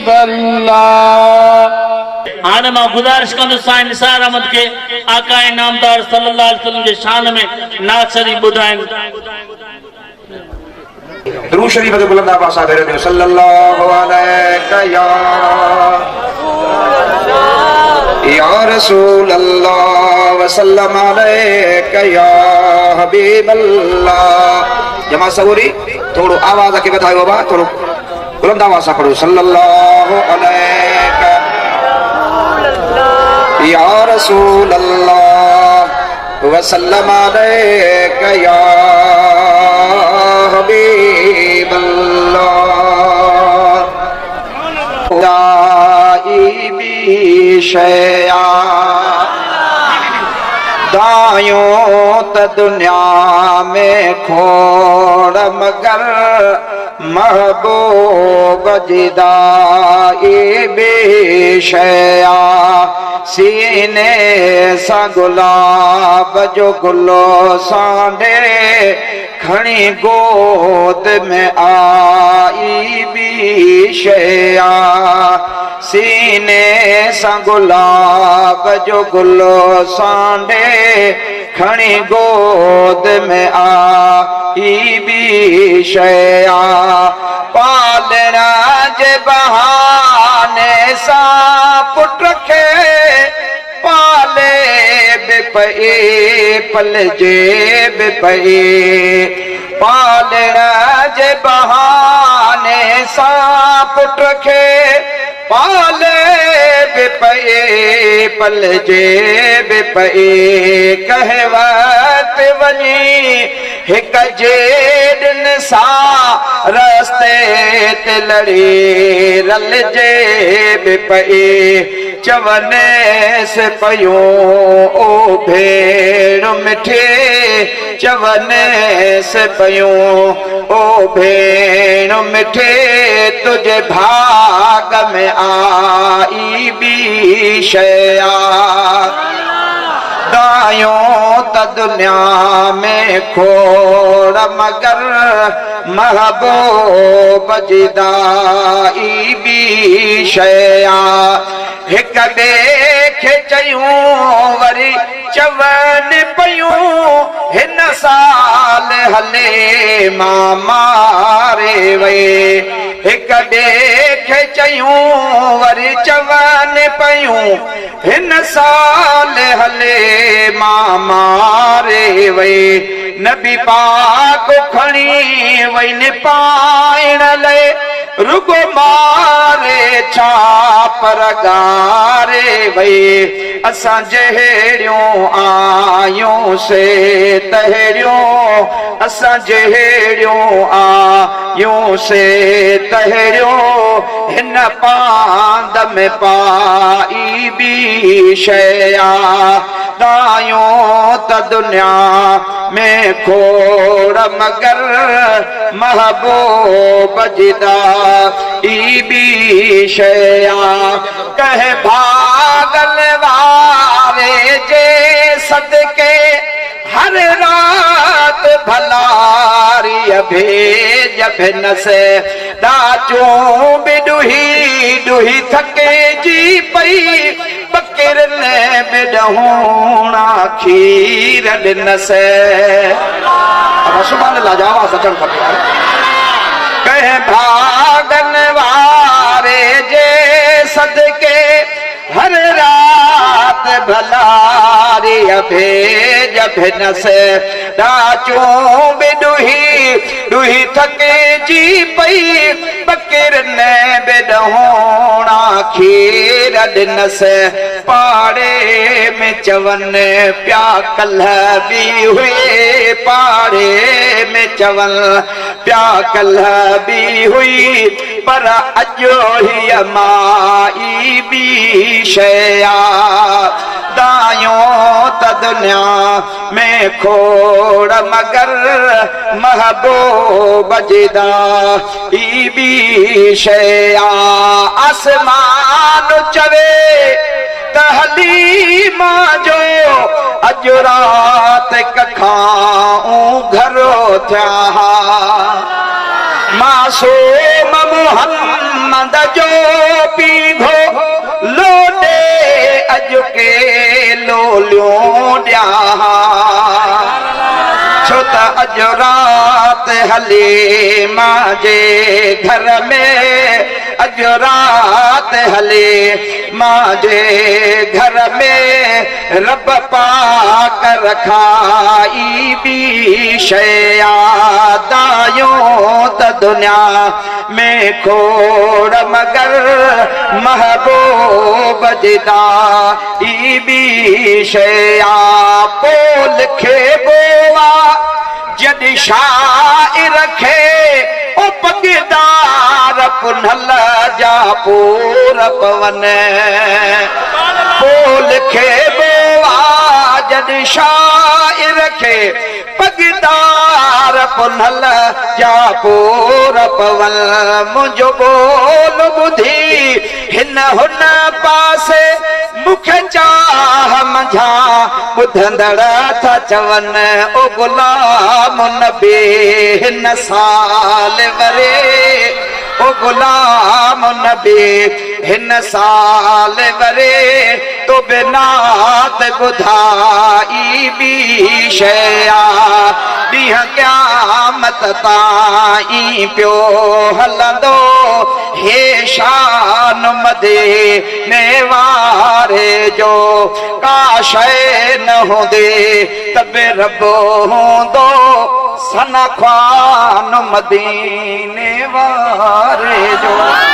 حبیب اللہ آنے میں گزارش کندو سائن نثار احمد کے آقا نامدار صلی اللہ علیہ وسلم کے شان میں نعت شریف بدھائیں درود شریف کے بلند آواز سے رہے صلی اللہ علیہ یا رسول اللہ وسلم علیہ یا حبیب اللہ جماعت صبوری تھوڑو آواز آکے بتائے بابا تھوڑو بلند آواز سے پڑھو صلی اللہ علیہ یا رسول اللہ وسلم علیہ یا حبیب اللہ دائی بھی شیعہ دائیوں تا دنیا میں کھوڑ مگر محبوب جدائی بھی شیعہ سینے سا گلاب جو گلو سانڈے کھڑی گود میں آئی بھی شیعہ سینے سا گلاب جو گلو سانڈے کھڑی گود میں آئی بھی شیعہ پالنا جے بہانے سا پٹ رکھے پالے بے پئے پل جے بے پئے پالنا جے بہانے سا پٹ رکھے پالے بے پئے پل جے بے پئے کہوات ونی ہک جیڑن سا رستے تے لڑی رل جے بے پئے چونے سے پیوں او بھیڑ مٹھے چونے سے پیوں او بھیڑ مٹھے تجھے بھاگ میں آئی بھی شیعہ دائیوں تا دنیا میں کھوڑ مگر محبوب جدائی بھی شیعہ ہک دیکھ چیوں وری چون پیوں ہن سال ہلے ماں مارے وے ہک دیکھ چیوں وری چون پیوں ہن سال ہلے ماں مارے وے نبی پاک کھڑی وین پائن لے رگو مارے چھاپ رگارے وے اساں جہڑیوں آیوں سے تہڑیوں اساں جہڑیوں آیوں سے تہڑیوں ہن پاند میں پائی بھی شیعہ دائیوں تا دنیا میں کھوڑ مگر محبوب جدائی بھی شیعہ کہے بھاگل وارے جے صدقے ہر رات بھلاری بھیج بھنسے داچوں بھی ڈوہی تھکے جی پئی بکرن بڈہونا کھیر ڈنسے اب سبحان اللہ جاوا سچن پکیا کہے بھاگن وارے جے صدقے ہر رات بھلاری بھیج بھنسے داچوں بھی ڈوہی تھکے جی پئی بکرن بڈہونا کھیر ڈنسے پاڑے میں چون پیا کلہ بھی ہوئی پاڑے میں چون پیا کلہ بھی ہوئی پر اجو ہی مائی بھی شیعہ دائیوں تا دنیا میں کھوڑ مگر محبوب جدائی بھی شیعہ آسمان چوے تحلیم جو اج رات ککھاؤں گھرو تھیا معصوم محمد جو पीघो लोडे अज के लोलियों ॾिया छो त अज रात हले मांजे घर में अज रात हले मांजे घर में रब पाक रखाई बि शइ आदायूं त दुनिया में खोड़ मगर महबूब जिदा ई बि शइ पोल खे बोवा जॾहिं शाइर खे ओ पगदार पुनल जा पूर पवन पोल खे बोवा जॾहिं शाइर खे पगदार पुनल जा पूर पवन मुंहिंजो बोल ॿुधी हिन हुन पासे मूंखे चाह मंझा ॿुधंदड़ था चवनि ओ गुलाम नबी हिन साल वरे ओ गुलाम नबी हिन साल वरे तो बिनात ॿुधाई बि शइ ॾींहं क़यामत ताईं पियो हलंदो हे शान मदीने वारे जो का शइ न हूंदे त बि रब हूंदो सना ख्वान मदीने वारे जो